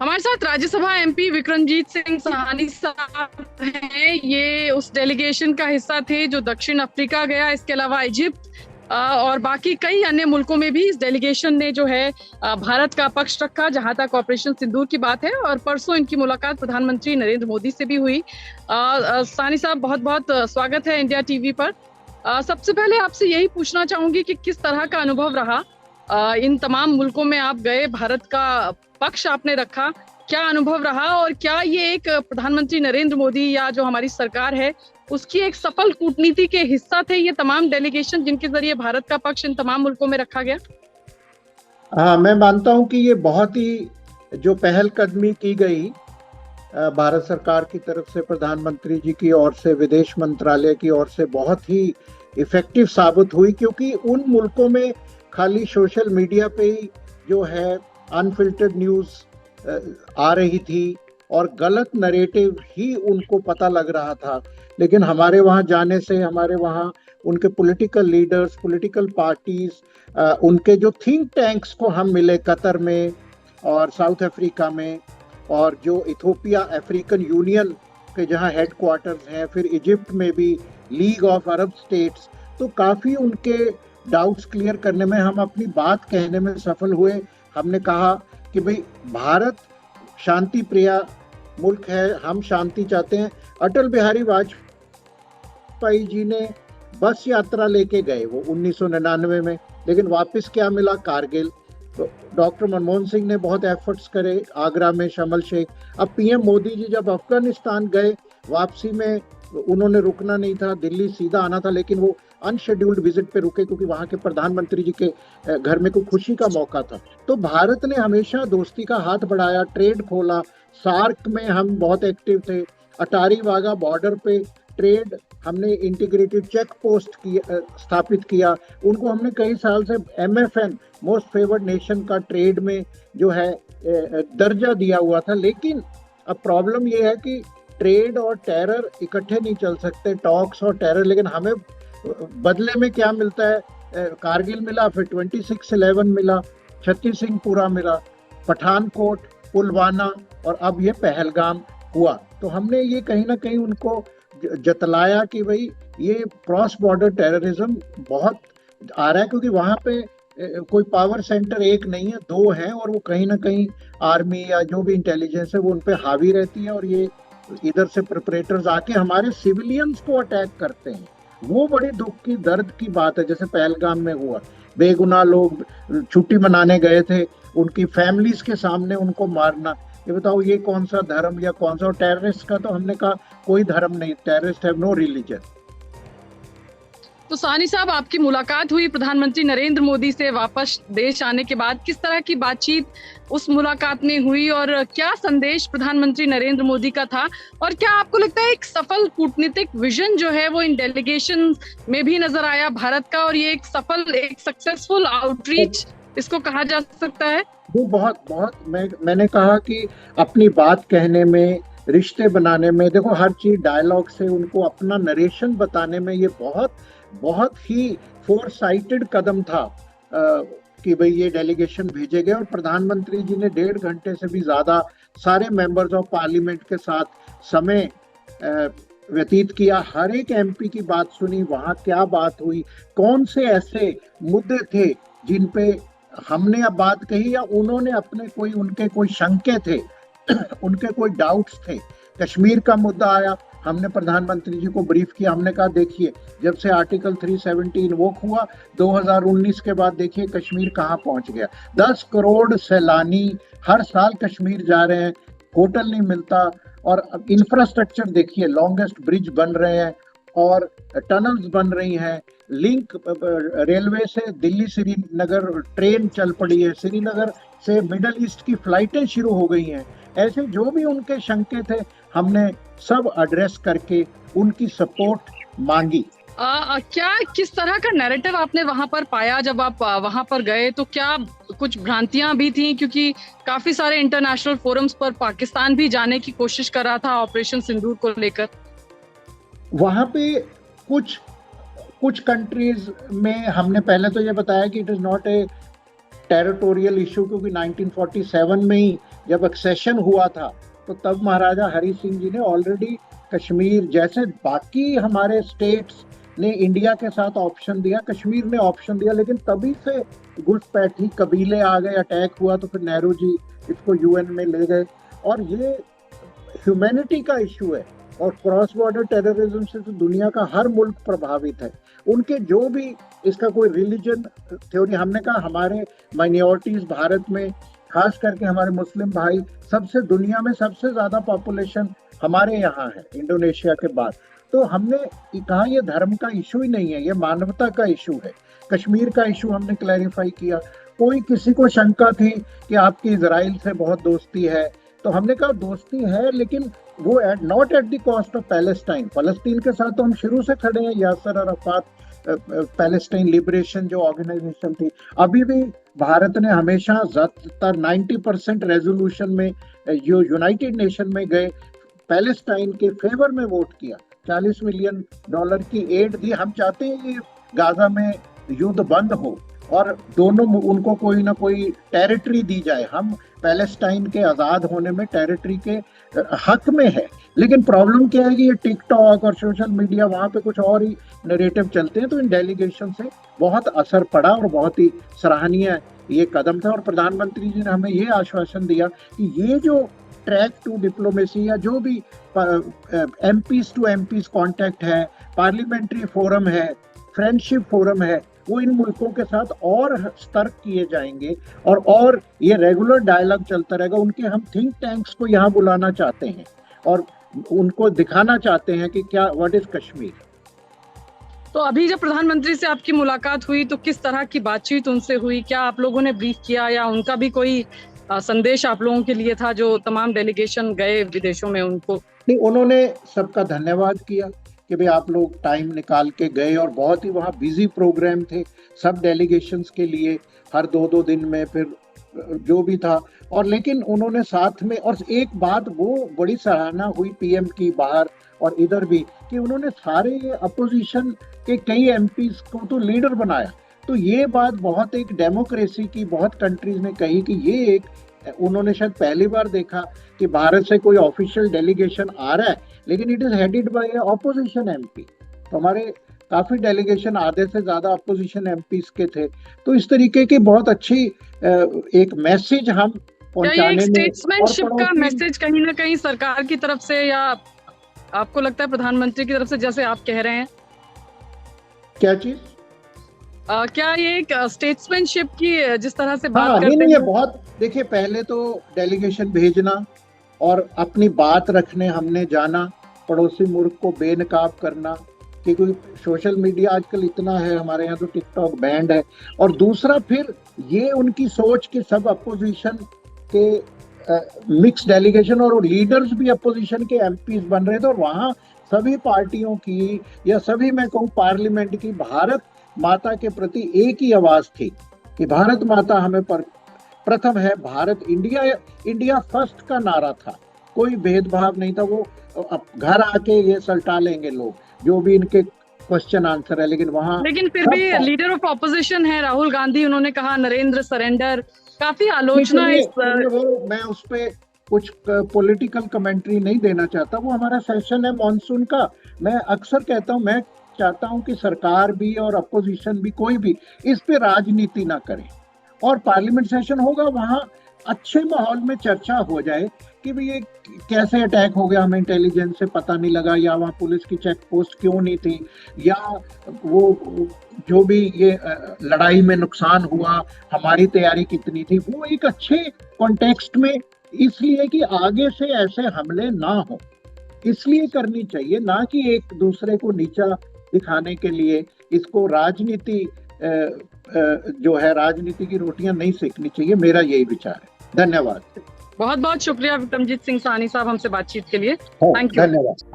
हमारे साथ राज्यसभा एमपी विक्रमजीत सिंह साहनी साहब हैं। ये उस डेलीगेशन का हिस्सा थे जो दक्षिण अफ्रीका गया, इसके अलावा इजिप्ट और बाकी कई अन्य मुल्कों में भी इस डेलीगेशन ने जो है भारत का पक्ष रखा, जहां तक ऑपरेशन सिंदूर की बात है। और परसों इनकी मुलाकात प्रधानमंत्री नरेंद्र मोदी से भी हुई। साहनी साहब, बहुत बहुत स्वागत है इंडिया टीवी पर। सबसे पहले आपसे यही पूछना चाहूंगी कि किस तरह का अनुभव रहा, इन तमाम मुल्कों में आप गए, भारत का पक्ष आपने रखा, क्या अनुभव रहा? और क्या ये एक प्रधानमंत्री नरेंद्र मोदी या जो हमारी सरकार है उसकी एक सफल कूटनीति के हिस्सा थे ये तमाम डेलीगेशन, जिनके जरिए भारत का पक्ष इन तमाम मुल्कों में रखा गया? हाँ, मैं मानता हूँ कि ये बहुत ही जो पहलकदमी की गई भारत सरकार की तरफ से, प्रधानमंत्री जी की ओर से, विदेश मंत्रालय की ओर से, बहुत ही इफेक्टिव साबित हुई। क्योंकि उन मुल्कों में खाली सोशल मीडिया पे ही जो है अनफिल्टर्ड न्यूज़ आ रही थी और गलत नरेटिव ही उनको पता लग रहा था। लेकिन हमारे वहाँ जाने से, हमारे वहाँ उनके पॉलिटिकल लीडर्स, पॉलिटिकल पार्टीज, उनके जो थिंक टैंक्स को हम मिले कतर में और साउथ अफ्रीका में, और जो इथोपिया अफ्रीकन यूनियन के जहाँ हेडक्वार्टर्स हैं, फिर इजिप्ट में भी लीग ऑफ अरब स्टेट्स, तो काफ़ी उनके डाउट्स क्लियर करने में, हम अपनी बात कहने में सफल हुए। हमने कहा कि भाई भारत शांति प्रिय मुल्क है, हम शांति चाहते हैं। अटल बिहारी वाजपेयी जी ने बस यात्रा लेके गए वो 1999 में, लेकिन वापस क्या मिला? कारगिल। तो डॉक्टर मनमोहन सिंह ने बहुत एफर्ट्स करे, आगरा में शमल शेख। अब पीएम मोदी जी जब अफगानिस्तान गए, वापसी में उन्होंने रुकना नहीं था, दिल्ली सीधा आना था, लेकिन वो अनशेड्यूल्ड विजिट पे रुके क्योंकि वहाँ के प्रधानमंत्री जी के घर में कोई खुशी का मौका था। तो भारत ने हमेशा दोस्ती का हाथ बढ़ाया, ट्रेड खोला। सार्क में हम बहुत एक्टिव थे। अटारी वाघा बॉर्डर पे ट्रेड, हमने इंटीग्रेटेड चेक पोस्ट स्थापित किया। उनको हमने कई साल से MFN, मोस्ट फेवर्ड नेशन का ट्रेड में जो है दर्जा दिया हुआ था। लेकिन अब प्रॉब्लम ये है कि ट्रेड और टेरर इकट्ठे नहीं चल सकते, टॉक्स और टेरर। लेकिन हमें बदले में क्या मिलता है? कारगिल मिला, फिर 26/11 मिला, छत्तीस सिंहपुरा मिला, पठानकोट, पुलवामा और अब ये पहलगाम हुआ। तो हमने ये कहीं ना कहीं उनको जतलाया कि भाई ये क्रॉस बॉर्डर टेररिज्म बहुत आ रहा है, क्योंकि वहाँ पे कोई पावर सेंटर एक नहीं है, दो हैं, और वो कहीं ना कहीं आर्मी या जो भी इंटेलिजेंस है वो उन पे हावी रहती है, और ये इधर से प्रिपरेटर्स आके हमारे सिविलियंस को अटैक करते हैं। वो बड़े दुख की, दर्द की बात है। जैसे पहलगाम में हुआ, बेगुनाह लोग छुट्टी मनाने गए थे, उनकी फैमिलीज के सामने उनको मारना। ये बताओ, ये कौन सा धर्म या कौन सा? टेररिस्ट का तो हमने कहा कोई धर्म नहीं, टेररिस्ट हैव नो रिलीजन। तो साहनी साहब, आपकी मुलाकात हुई प्रधानमंत्री नरेंद्र मोदी से वापस देश आने के बाद, किस तरह की बातचीत उस मुलाकात में हुई और क्या संदेश प्रधानमंत्री नरेंद्र मोदी का था? और क्या आपको लगता है एक सफल कूटनीतिक विजन जो है वो इन डेलीगेशन में भी नजर आया भारत का, और ये एक सफल, एक सक्सेसफुल आउटरीच इसको कहा जा सकता है? वो बहुत मैंने कहा कि अपनी बात कहने में, रिश्ते बनाने में, देखो हर चीज डायलॉग से, उनको अपना नरेशन बताने में, ये बहुत बहुत ही फोरसाइटेड कदम था कि भाई ये डेलीगेशन भेजे गए। और प्रधानमंत्री जी ने 1.5 घंटे से भी ज्यादा सारे मेंबर्स ऑफ पार्लियामेंट के साथ समय व्यतीत किया। हर एक MP की बात सुनी, वहाँ क्या बात हुई, कौन से ऐसे मुद्दे थे जिन पे हमने अब बात कही या उन्होंने अपने कोई, उनके कोई शंके थे उनके कोई डाउट्स थे। कश्मीर का मुद्दा आया, हमने प्रधानमंत्री जी को ब्रीफ किया। हमने कहा देखिए, जब से आर्टिकल 370 इन्वोक हुआ 2019 के बाद, देखिए कश्मीर कहाँ पहुंच गया। 10 करोड़ सैलानी हर साल कश्मीर जा रहे हैं, होटल नहीं मिलता। और इंफ्रास्ट्रक्चर देखिए, लॉन्गेस्ट ब्रिज बन रहे हैं और टनल्स बन रही हैं, लिंक रेलवे से दिल्ली श्रीनगर ट्रेन चल पड़ी है, श्रीनगर से मिडल ईस्ट की फ्लाइटें शुरू हो गई हैं। ऐसे जो भी उनके शंके थे, हमने सब एड्रेस करके उनकी सपोर्ट मांगी। क्या किस तरह का नैरेटिव आपने वहां पर पाया जब आप वहां पर गए? तो क्या कुछ भ्रांतियां भी थी, क्योंकि काफी सारे इंटरनेशनल फोरम्स पर पाकिस्तान भी जाने की कोशिश कर रहा था ऑपरेशन सिंदूर को लेकर? वहां पे कुछ कंट्रीज में हमने पहले तो ये बताया कि it is not a territorial issue, क्योंकि 1947 में ही जब एक्सेशन हुआ था तो तब महाराजा हरि सिंह जी ने ऑलरेडी कश्मीर, जैसे बाकी हमारे स्टेट्स ने इंडिया के साथ ऑप्शन दिया, कश्मीर ने ऑप्शन दिया, लेकिन तभी से घुसपैठी कबीले आ गए, अटैक हुआ, तो फिर नेहरू जी इसको यूएन में ले गए। और ये ह्यूमैनिटी का इशू है, और क्रॉस बॉर्डर टेररिज्म से तो दुनिया का हर मुल्क प्रभावित है। उनके जो भी इसका कोई रिलीजन थ्योरी, हमने कहा हमारे माइनॉरिटीज भारत में, खास करके हमारे मुस्लिम भाई, सबसे दुनिया में सबसे ज्यादा पॉपुलेशन हमारे यहाँ है इंडोनेशिया के बाद। तो हमने कहा ये धर्म का इशू ही नहीं है, ये मानवता का इशू है। कश्मीर का इशू हमने क्लैरिफाई किया। कोई किसी को शंका थी कि आपकी इजराइल से बहुत दोस्ती है, तो हमने कहा दोस्ती है, लेकिन वो not at the cost of Palestine. फलस्तीन के साथ तो हम शुरू से खड़े हैं। यासर अराफात पैलेस्टाइन लिबरेशन जो ऑर्गेनाइजेशन थी, अभी भी भारत ने हमेशा ज्यादातर 90% रेजोल्यूशन में जो यूनाइटेड नेशन में गए पैलेस्टाइन के फेवर में वोट किया। $40 मिलियन की एड दी। हम चाहते हैं ये गाजा में युद्ध बंद हो और दोनों उनको कोई ना कोई टेरिटरी दी जाए। हम पैलेस्टाइन के आज़ाद होने में टेरिटरी के हक में है, लेकिन प्रॉब्लम क्या है कि ये टिकटॉक और सोशल मीडिया, वहाँ पे कुछ और ही नैरेटिव चलते हैं। तो इन डेलीगेशन से बहुत असर पड़ा और बहुत ही सराहनीय ये कदम था। और प्रधानमंत्री जी ने हमें ये आश्वासन दिया कि ये जो ट्रैक टू डिप्लोमेसी या जो भी एमपीज टू एमपीज कांटेक्ट है, पार्लियामेंट्री फोरम है, फ्रेंडशिप फोरम है, वो इन मुल्कों के साथ और सतर्क किए जाएंगे और ये रेगुलर डायलॉग चलता रहेगा। उनके हम थिंक टैंक्स को यहाँ बुलाना चाहते हैं और उनको दिखाना चाहते हैं कि क्या व्हाट इज कश्मीर। तो अभी जब प्रधानमंत्री से आपकी मुलाकात हुई तो किस तरह की बातचीत उनसे हुई? क्या आप लोगों ने ब्रीफ किया या उनका भी कोई संदेश आप लोगों के लिए था जो तमाम डेलीगेशन गए विदेशों में उनको? नहीं, उन्होंने सबका धन्यवाद किया कि भाई आप लोग टाइम निकाल के गए, और बहुत ही वहाँ बिजी प्रोग्राम थे सब डेलीगेशंस के लिए, हर 2-2 दिन में फिर जो भी था। और लेकिन उन्होंने साथ में, और एक बात वो बड़ी सराहना हुई पीएम की बाहर और इधर भी, कि उन्होंने सारे अपोजिशन के कई एमपीज को तो लीडर बनाया। तो ये बात बहुत एक डेमोक्रेसी की बहुत कंट्रीज ने कही कि ये एक, उन्होंने शायद पहली बार देखा कि भारत से कोई ऑफिशियल डेलीगेशन आ रहा है लेकिन it is headed by opposition MP. तो हमारे काफी डेलीगेशन आधे से ज्यादा ऑपोजिशन एमपीज के थे। तो इस तरीके की बहुत अच्छी एक मैसेज हम पहुंचाने में, स्टेट्समैनशिप का मैसेज कहीं ना कहीं सरकार की तरफ से, या आपको लगता है प्रधानमंत्री की तरफ से, जैसे आप कह रहे हैं? क्या चीज? क्या ये एक स्टेट्समैनशिप की जिस तरह से बात करते हैं? ये बहुत, देखिए पहले तो डेलीगेशन भेजना और अपनी बात रखने हमने जाना, पड़ोसी मुल्क को बेनकाब करना, कि कोई सोशल मीडिया आजकल इतना है, हमारे यहाँ तो टिकटॉक बैंड है। और दूसरा फिर ये उनकी सोच कि सब अपोजिशन के मिक्स डेलीगेशन और लीडर्स भी अपोजिशन के एमपीज बन रहे थे, और वहाँ सभी पार्टियों की या सभी, मैं कहूँ पार्लियामेंट की, भारत माता के प्रति एक ही आवाज थी कि भारत माता हमें प्रथम है, भारत इंडिया फर्स्ट का नारा था। कोई भेदभाव नहीं था। वो घर आके ये सल्टा लेंगे लोग जो भी इनके क्वेश्चन आंसर है, लेकिन फिर भी लीडर ऑफ ऑपोजिशन है राहुल गांधी, उन्होंने कहा नरेंद्र सरेंडर, काफी आलोचना है वो मैं उस पे कुछ पॉलिटिकल कमेंट्री नहीं देना चाहता। वो हमारा सेशन है मॉनसून का। मैं अक्सर कहता हूँ, मैं चाहता हूँ कि सरकार भी और अपोजिशन भी, कोई भी इस पे राजनीति ना करे, और पार्लियामेंट सेशन होगा, वहाँ अच्छे माहौल में चर्चा हो जाए कि भाई ये कैसे अटैक हो गया, हमें इंटेलिजेंस से पता नहीं लगा, या वहाँ पुलिस की चेक पोस्ट क्यों नहीं थी, या वो जो भी ये लड़ाई में नुकसान हुआ, हमारी तैयारी कितनी थी, वो एक अच्छे कॉन्टेक्स्ट में, इसलिए कि आगे से ऐसे हमले ना हो, इसलिए करनी चाहिए, ना कि एक दूसरे को नीचा दिखाने के लिए। इसको राजनीति जो है, राजनीति की रोटियां नहीं सेकनी चाहिए, मेरा यही विचार है। धन्यवाद। बहुत बहुत शुक्रिया विक्रमजीत सिंह साहनी साहब हमसे बातचीत के लिए। Thank you. धन्यवाद।